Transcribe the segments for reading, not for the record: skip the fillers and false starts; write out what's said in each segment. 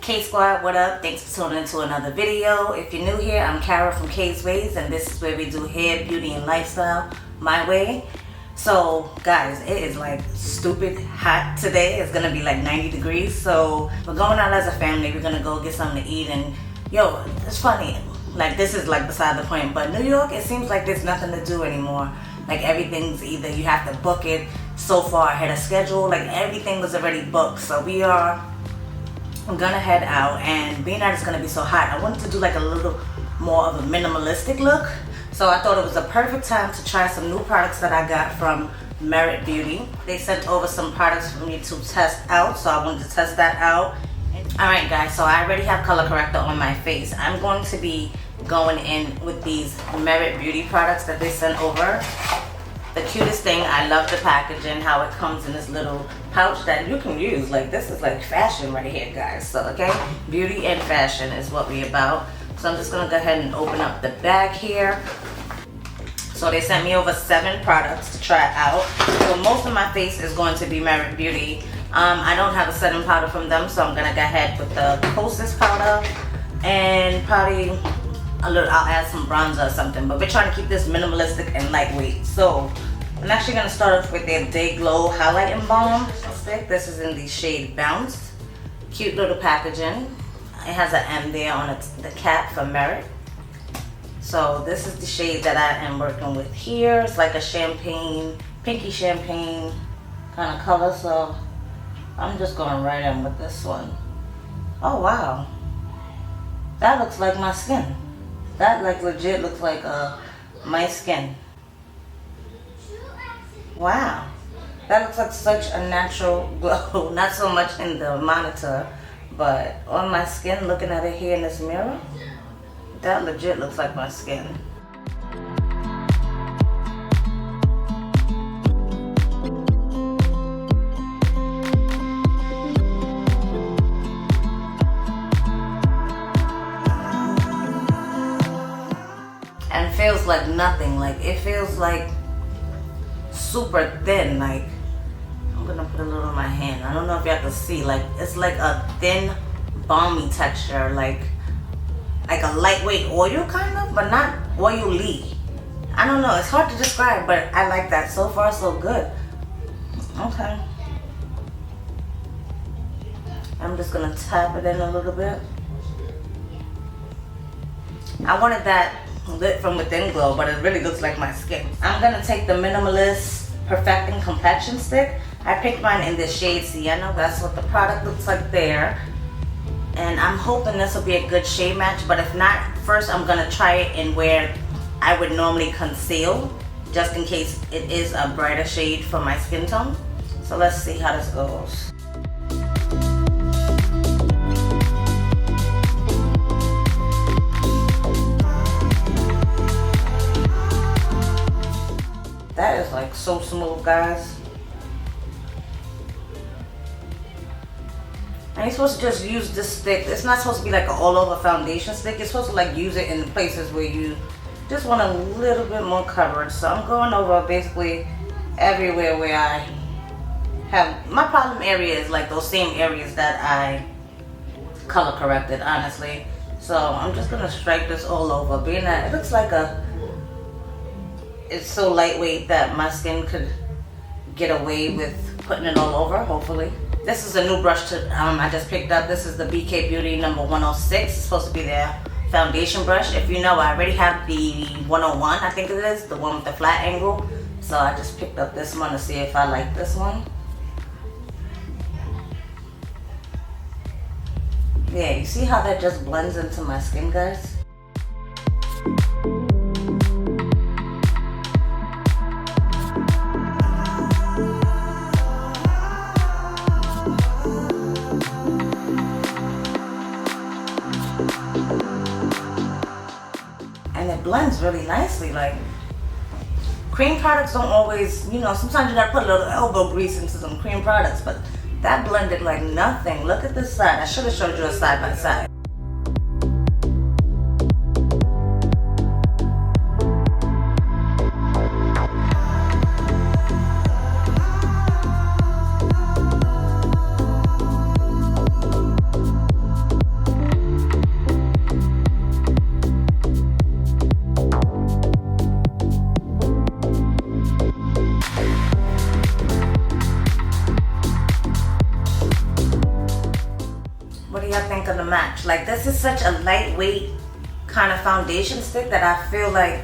K Squad, what up? Thanks for tuning into another video. If you're new here, I'm Kara from K's Ways, and this is where we do hair, beauty, and lifestyle my way. So guys, it is like stupid hot today. It's gonna be like 90 degrees. So we're going out as a family. We're gonna go get something to eat, and yo, it's funny. Like, this is like beside the point, but New York, it seems like there's nothing to do anymore. Like, everything's either you have to book it so far ahead of schedule. Like, everything was already booked. So I'm gonna head out, and being that it's gonna be so hot, I wanted to do like a little more of a minimalistic look. So I thought it was a perfect time to try some new products that I got from Merit Beauty. They sent over some products for me to test out, so I wanted to test that out. Alright guys, so I already have color corrector on my face. I'm going to be going in with these Merit Beauty products that they sent over. The cutest thing, I love the packaging, how it comes in this little pouch that you can use. Like, this is like fashion right here, guys. So, okay, beauty and fashion is what we about. So I'm just gonna go ahead and open up the bag here. So they sent me over 7 products to try out. So most of my face is going to be Merit Beauty. I don't have a setting powder from them, so I'm gonna go ahead with the Kosas powder and probably I'll add some bronzer or something, but we're trying to keep this minimalistic and lightweight. So I'm actually going to start off with their Day Glow Highlighting Balm stick. This is in the shade Bounce. Cute little packaging. It has an M there on the cap for Merit. So this is the shade that I am working with here. It's like a champagne, pinky champagne kind of color. So I'm just going right in with this one. Oh wow, that looks like my skin. That like legit looks like my skin. Wow, that looks like such a natural glow. Not so much in the monitor, but on my skin, looking at it here in this mirror, that legit looks like my skin. And feels like nothing. Like, it feels like super thin. Like, I'm gonna put a little on my hand. I don't know if you have to see. Like, it's like a thin, balmy texture. Like a lightweight oil kind of, but not oily. I don't know. It's hard to describe, but I like that. So far, so good. Okay. I'm just gonna tap it in a little bit. I wanted that lit from within glow, but it really looks like my skin. I'm gonna take the Minimalist Perfecting Complexion Stick. I picked mine in this shade Sienna. That's what the product looks like there. And I'm hoping this will be a good shade match, but if not, first I'm gonna try it in where I would normally conceal, just in case it is a brighter shade for my skin tone. So let's see how this goes. That is like so smooth, guys. And you're supposed to just use this stick. It's not supposed to be like an all over foundation stick. You're supposed to like use it in places where you just want a little bit more coverage. So I'm going over basically everywhere where I have my problem area is like those same areas that I color corrected, honestly. So I'm just gonna strike this all over, being that it looks like it's so lightweight that my skin could get away with putting it all over, hopefully. This is a new brush I just picked up. This is the BK Beauty number 106. It's supposed to be their foundation brush. If you know, I already have the 101, I think it is, the one with the flat angle. So I just picked up this one to see if I like this one. Yeah, you see how that just blends into my skin, guys? Blends really nicely. Like, cream products don't always, you know, sometimes you gotta put a little elbow grease into some cream products, but that blended like nothing. Look at this side. I should have showed you a side by side. match. Like, this is such a lightweight kind of foundation stick that I feel like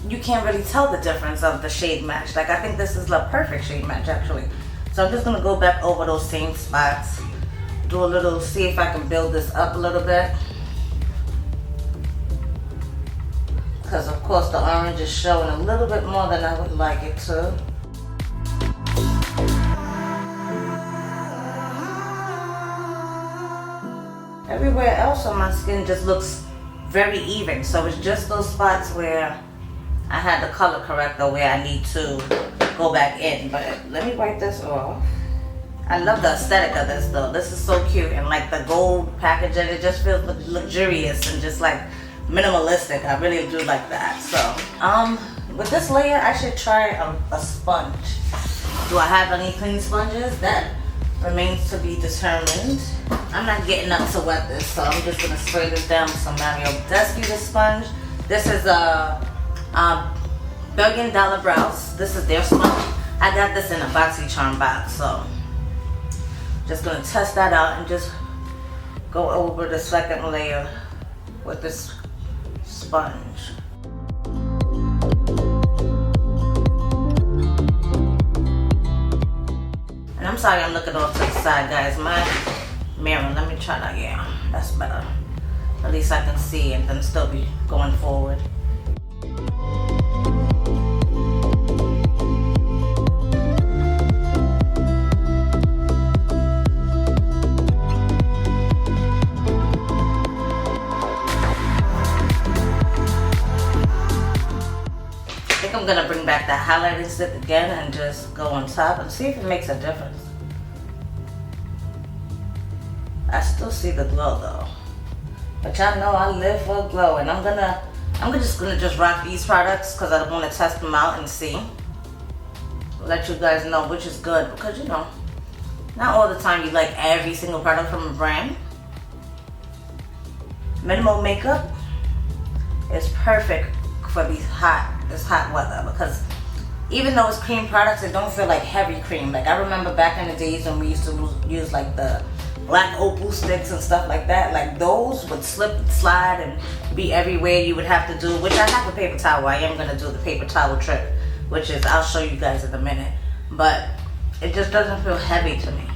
you can't really tell the difference of the shade match. Like, I think this is the perfect shade match actually. So I'm just gonna go back over those same spots, do a little, see if I can build this up a little bit. Because of course the orange is showing a little bit more than I would like it to. Everywhere else on my skin just looks very even. So it's just those spots where I had the color corrector where I need to go back in. But let me wipe this off. I love the aesthetic of this though. This is so cute, and like the gold packaging, it just feels luxurious and just like minimalistic. I really do like that. So with this layer I should try a sponge. Do I have any clean sponges? That remains to be determined. I'm not getting up to wet this, so I'm just gonna spray this down with some Mario Dusky, this sponge. This is a $1 Billion Brows. This is their sponge. I got this in a BoxyCharm box, so just gonna test that out and just go over the second layer with this sponge. And I'm sorry I'm looking off to the side, guys. My mirror, let me try that. Yeah, that's better. At least I can see and then still be going forward. I'm gonna bring back the highlighting stick again and just go on top and see if it makes a difference. I still see the glow though, but y'all know I live for glow, and I'm just gonna rock these products because I want to test them out and see. Let you guys know which is good, because you know, not all the time you like every single product from a brand. Minimal makeup is perfect for this hot weather, because even though it's cream products, it don't feel like heavy cream. Like, I remember back in the days when we used to use like the black opal sticks and stuff like that. Like, those would slip and slide and be everywhere. You would have to do, which I have a paper towel. I am gonna do the paper towel trick, which is, I'll show you guys in a minute. But it just doesn't feel heavy to me.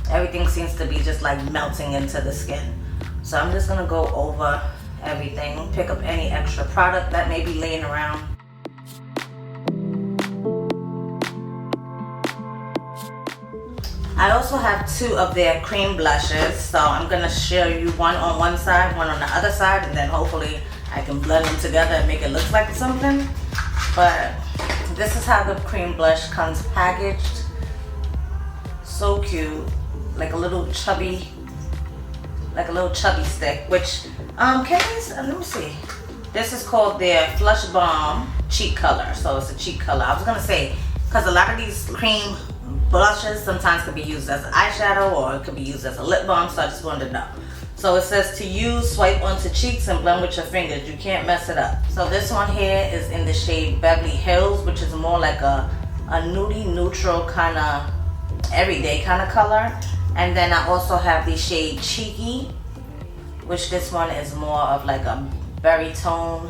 Everything seems to be just like melting into the skin. So I'm just gonna go over everything, pick up any extra product that may be laying around. I also have two of their cream blushes, so I'm gonna show you one on one side, one on the other side, and then hopefully I can blend them together and make it look like something. But this is how the cream blush comes packaged. So cute, like a little chubby stick, which let me see. This is called their Flush Balm cheek color. So it's a cheek color. I was gonna say, because a lot of these cream blushes sometimes could be used as an eyeshadow or it could be used as a lip balm, so I just wanted to know. So it says to use, swipe onto cheeks and blend with your fingers. You can't mess it up. So this one here is in the shade Beverly Hills, which is more like a nudie neutral kind of everyday kind of color. And then I also have the shade Cheeky, which this one is more of like a berry tone,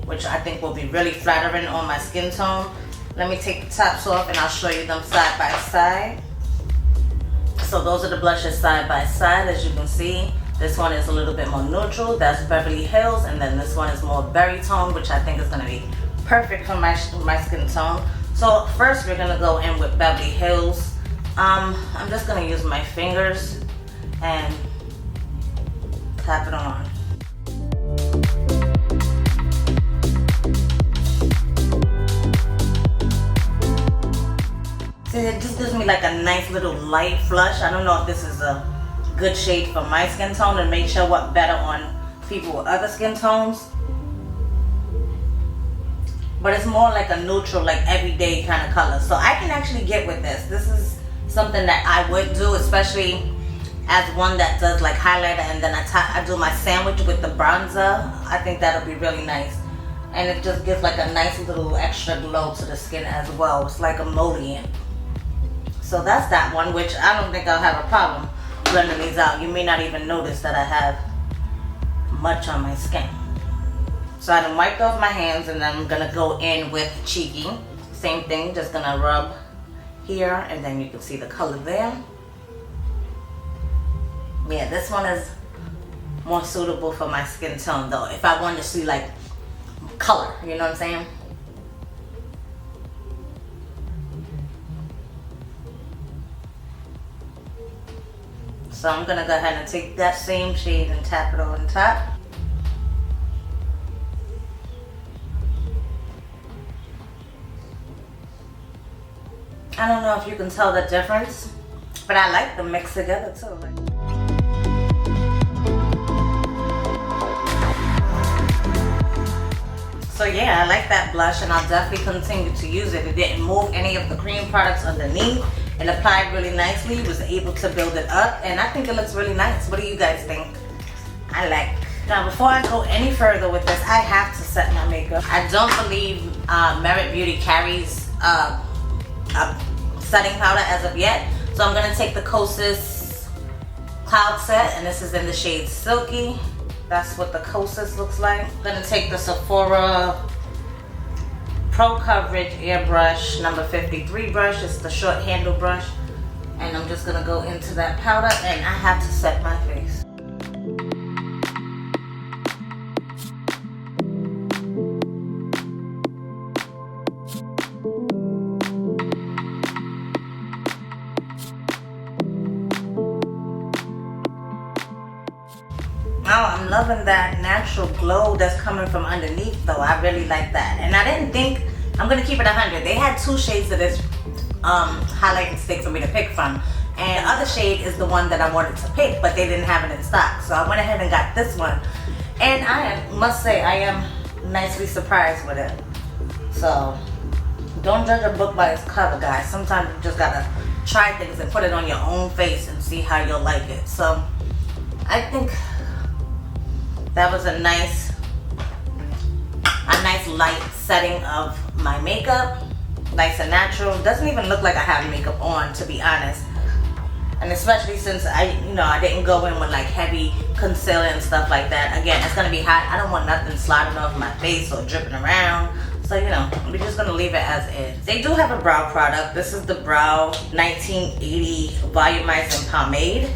which I think will be really flattering on my skin tone. Let me take the tops off and I'll show you them side by side. So those are the blushes side by side. As you can see, this one is a little bit more neutral. That's Beverly Hills. And then this one is more berry tone, which I think is gonna be perfect for my skin tone. So first we're gonna go in with Beverly Hills. I'm just gonna use my fingers and tap it on. See, it just gives me like a nice little light flush. I don't know if this is a good shade for my skin tone, and may show up better on people with other skin tones. But it's more like a neutral, like everyday kind of color. So I can actually get with this. This is something that I would do, especially as one that does like highlighter, and then I do my sandwich with the bronzer. I think that'll be really nice. And it just gives like a nice little extra glow to the skin as well. It's like emollient. So that's that one, which I don't think I'll have a problem blending these out. You may not even notice that I have much on my skin. So I done wiped off my hands, and then I'm gonna go in with Cheeky. Same thing, just gonna rub here, and then you can see the color there. Yeah, this one is more suitable for my skin tone though. If I wanted to see like color, you know what I'm saying? So I'm gonna go ahead and take that same shade and tap it on top. I don't know if you can tell the difference, but I like them mixed together too. So yeah, I like that blush, and I'll definitely continue to use it. It didn't move any of the cream products underneath. It applied really nicely, was able to build it up, and I think it looks really nice. What do you guys think? I like it. Now before I go any further with this, I have to set my makeup. I don't believe Merit Beauty carries a setting powder as of yet. So I'm gonna take the Kosas Cloud Set, and this is in the shade Silky. That's what the Kosas looks like. I'm gonna take the Sephora Pro Coverage Airbrush number 53 brush. It's the short handle brush. And I'm just gonna go into that powder, and I have to set my face. I'm loving that natural glow that's coming from underneath though. I really like that. And I didn't think, I'm gonna keep it 100. They had 2 shades of this highlighting stick for me to pick from. And the other shade is the one that I wanted to pick, but they didn't have it in stock. So I went ahead and got this one. And must say, I am nicely surprised with it. So don't judge a book by its cover, guys. Sometimes you just gotta try things and put it on your own face and see how you'll like it. So I think that was a nice light setting of my makeup. Nice and natural. Doesn't even look like I have makeup on, to be honest. And especially since I didn't go in with like heavy concealer and stuff like that. Again, it's gonna be hot. I don't want nothing sliding off my face or dripping around. So we're just gonna leave it as is. They do have a brow product. This is the Brow 1980 Volumizing Pomade.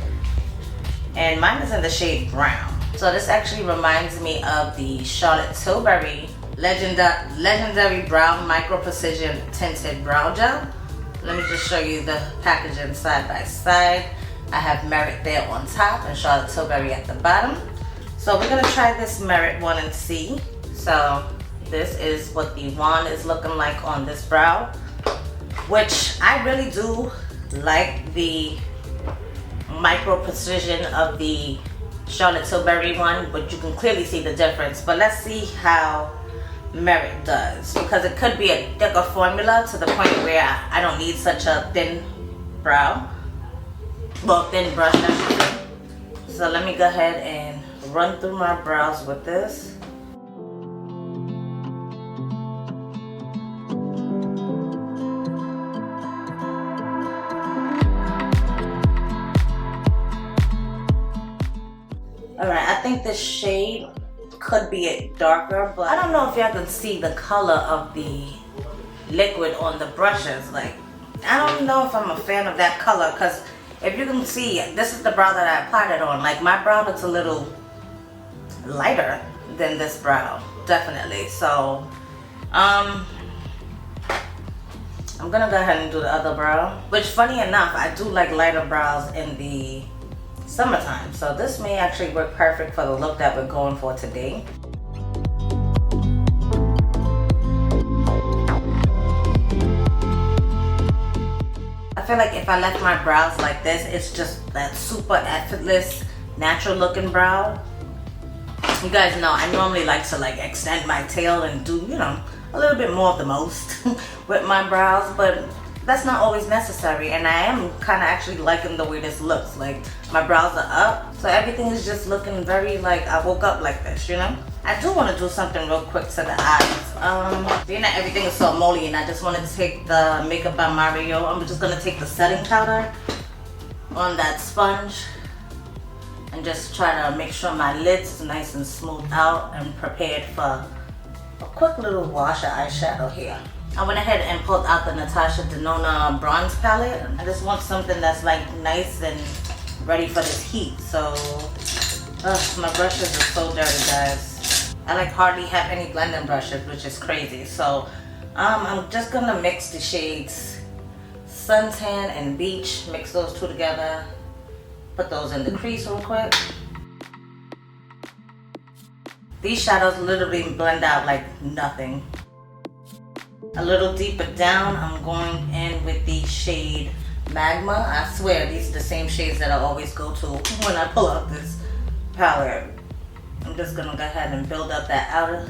And mine is in the shade brown. So this actually reminds me of the Charlotte Tilbury Legendary Brow Micro Precision Tinted Brow Gel. Let me just show you the packaging side by side. I have Merit there on top and Charlotte Tilbury at the bottom. So we're gonna try this Merit one and see. So this is what the wand is looking like on this brow, which I really do like the micro precision of the Charlotte Tilbury one, but you can clearly see the difference. But let's see how Merit does, because it could be a thicker formula to the point where I don't need such a thin brow, well, thin brush. So let me go ahead and run through my brows with this. Alright, I think this shade could be darker, but I don't know if y'all can see the color of the liquid on the brushes. Like, I don't know if I'm a fan of that color, because if you can see, this is the brow that I applied it on. Like, my brow looks a little lighter than this brow, definitely. So, I'm gonna go ahead and do the other brow, which, funny enough, I do like lighter brows in the summertime, so this may actually work perfect for the look that we're going for today. I feel like if I left my brows like this, it's just that super effortless, natural looking brow. You guys know I normally like to like extend my tail and do, a little bit more of the most with my brows, but that's not always necessary, and I am kind of actually liking the way this looks. Like, my brows are up, so everything is just looking very like I woke up like this, I do want to do something real quick to the eyes. Being that everything is so emollient, I just wanted to take the Makeup by Mario. I'm just going to take the setting powder on that sponge and just try to make sure my lids is nice and smoothed out and prepared for a quick little wash of eyeshadow here. I went ahead and pulled out the Natasha Denona bronze palette. I just want something that's like nice and ready for this heat. So, my brushes are so dirty, guys. I like hardly have any blending brushes, which is crazy. So, I'm just gonna mix the shades Suntan and Beach. Mix those two together. Put those in the crease real quick. These shadows literally blend out like nothing. A little deeper down, I'm going in with the shade Magma. I swear these are the same shades that I always go to when I pull out this palette. I'm just gonna go ahead and build up that outer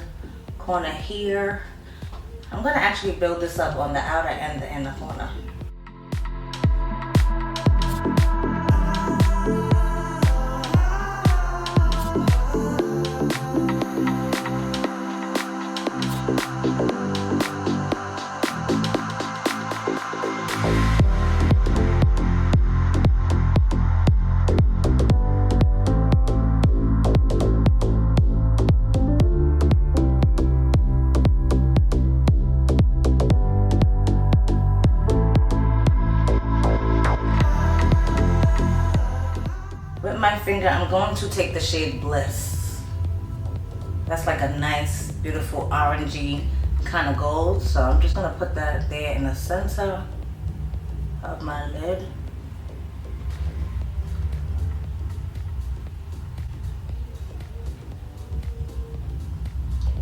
corner here. I'm gonna actually build this up on the outer and the inner corner. Finger, I'm going to take the shade Bliss. That's like a nice, beautiful orangey kind of gold. So I'm just gonna put that there in the center of my lid.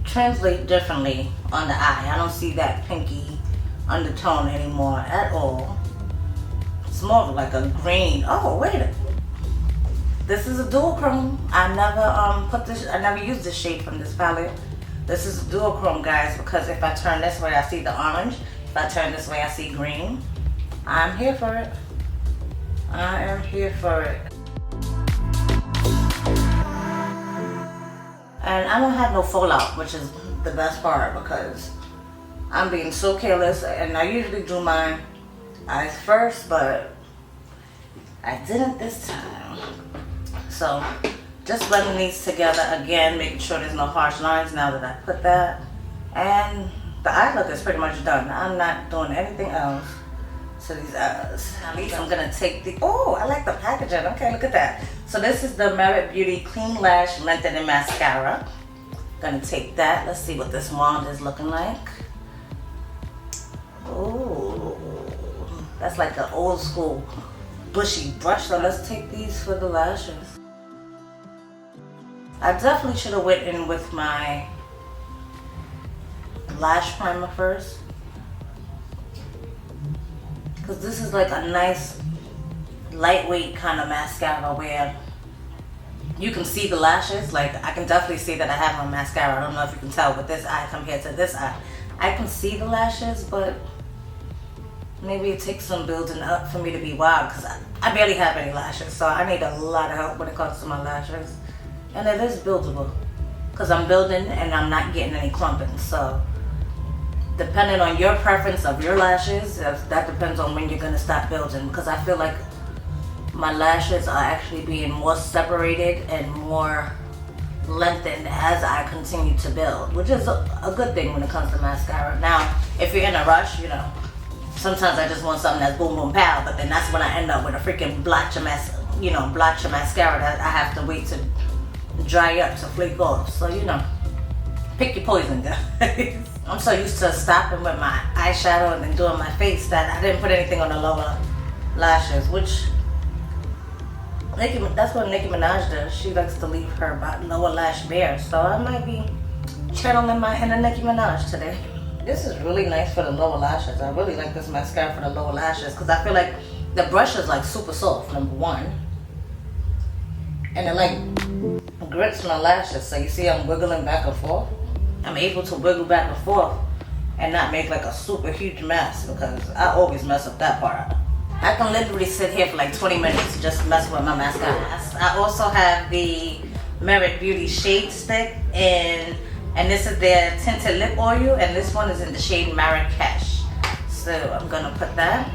Translate differently on the eye. I don't see that pinky undertone anymore at all. It's more of like a green. Oh, wait a minute. This is a duochrome. I never used this shade from this palette. This is a duochrome, guys, because if I turn this way, I see the orange. If I turn this way, I see green. I'm here for it. I am here for it. And I don't have no fallout, which is the best part because I'm being so careless. And I usually do my eyes first, but I didn't this time. So just blending these together again, making sure there's no harsh lines now that I put that. And the eye look is pretty much done. I'm not doing anything else to these eyes. At least I'm gonna take the, oh, I like the packaging. Okay, look at that. So this is the Merit Beauty Clean Lash Lengthening Mascara. Gonna take that. Let's see what this wand is looking like. Oh, that's like an old school bushy brush. So let's take these for the lashes. I definitely should have went in with my lash primer first, because this is like a nice lightweight kind of mascara where you can see the lashes. Like I can definitely see that I have my mascara. I don't know if you can tell with this eye compared to this eye. I can see the lashes, but maybe it takes some building up for me to be wild, because I barely have any lashes, so I need a lot of help when it comes to my lashes. And it is buildable because I'm building and I'm not getting any clumping. So depending on your preference of your lashes, that depends on when you're going to stop building, because I feel like my lashes are actually being more separated and more lengthened as I continue to build, which is a good thing when it comes to mascara. Now, if you're in a rush, you know, sometimes I just want something that's boom boom pow, but then that's when I end up with a freaking blotch of mascara that I have to wait to dry up to flake off. So, you know, pick your poison, guys. I'm so used to stopping with my eyeshadow and then doing my face that I didn't put anything on the lower lashes, which that's what Nicki Minaj does. She likes to leave her lower lash bare. So I might be channeling my inner Nicki Minaj today. This is really nice for the lower lashes. I really like this mascara for the lower lashes because I feel like the brush is like super soft, number one. And it like grits my lashes. So you see I'm wiggling back and forth. I'm able to wiggle back and forth and not make like a super huge mess, because I always mess up that part. I can literally sit here for like 20 minutes just mess with my mascara. I also have the Merit Beauty Shade Stick, and this is their Tinted Lip Oil, and this one is in the shade Marrakesh. So I'm gonna put that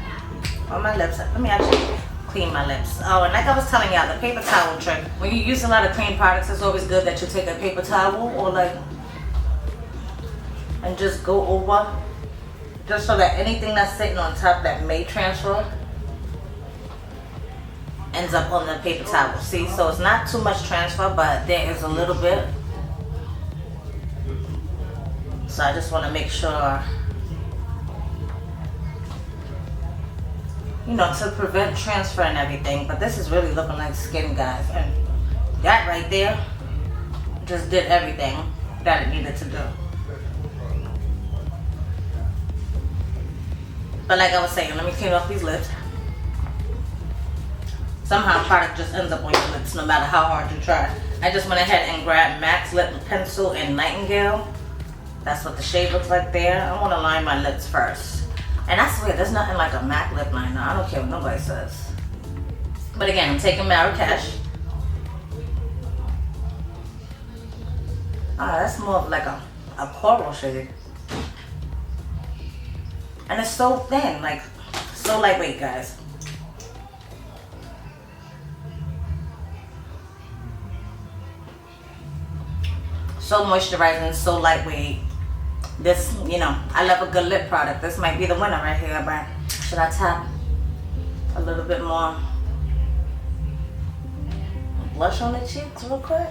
on my lips. Let me actually clean my lips. Oh, and like I was telling y'all, the paper towel trick. When you use a lot of clean products, it's always good that you take a paper towel or like, and just go over, just so that anything that's sitting on top that may transfer ends up on the paper towel. See, so it's not too much transfer, but there is a little bit. So I just want to make sure, you know, to prevent transfer and everything. But this is really looking like skin, guys, and that right there just did everything that it needed to do. But like I was saying, let me clean off these lips. Somehow product just ends up on your lips no matter how hard you try. I just went ahead and grabbed MAC's Lip Pencil in Nightingale. That's what the shade looks like there. I want to line my lips first. And I swear, there's nothing like a MAC lip liner. I don't care what nobody says. But again, I'm taking Marrakesh. Ah, that's more of like a coral shade. And it's so thin, like so lightweight, guys. So moisturizing, so lightweight. This, you know, I love a good lip product. This might be the winner right here, but should I tap a little bit more blush on the cheeks real quick?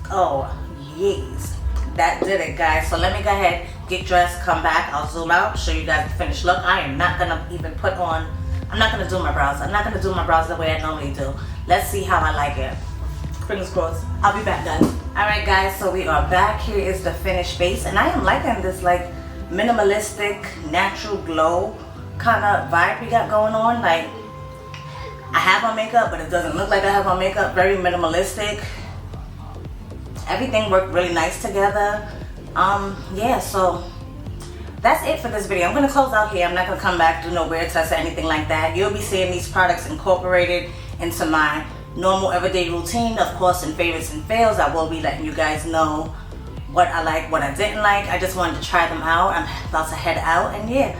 Oh, yes. That did it, guys. So let me go ahead, get dressed, come back. I'll zoom out, show you guys the finished look. I am not going to even put on, I'm not going to do my brows. I'm not going to do my brows the way I normally do. Let's see how I like it. Fingers crossed. I'll be back, guys. Alright, guys, so we are back. Here is the finished face. And I am liking this, like, minimalistic, natural glow kind of vibe we got going on. Like, I have on makeup, but it doesn't look like I have on makeup. Very minimalistic. Everything worked really nice together. Yeah, so that's it for this video. I'm going to close out here. I'm not going to come back, do no weird tests or anything like that. You'll be seeing these products incorporated into my normal everyday routine. Of course, in favorites and fails, I will be letting you guys know what I like, what I didn't like. I just wanted to try them out. I'm about to head out, and yeah.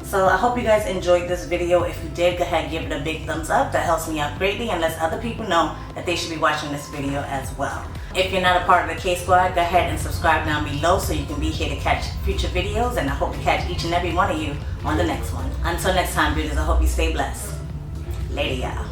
So I hope you guys enjoyed this video. If you did, go ahead and give it a big thumbs up. That helps me out greatly and lets other people know that they should be watching this video as well. If you're not a part of the K Squad, go ahead and subscribe down below so you can be here to catch future videos, and I hope to catch each and every one of you on the next one. Until next time, beauties, I hope you stay blessed. Later, y'all.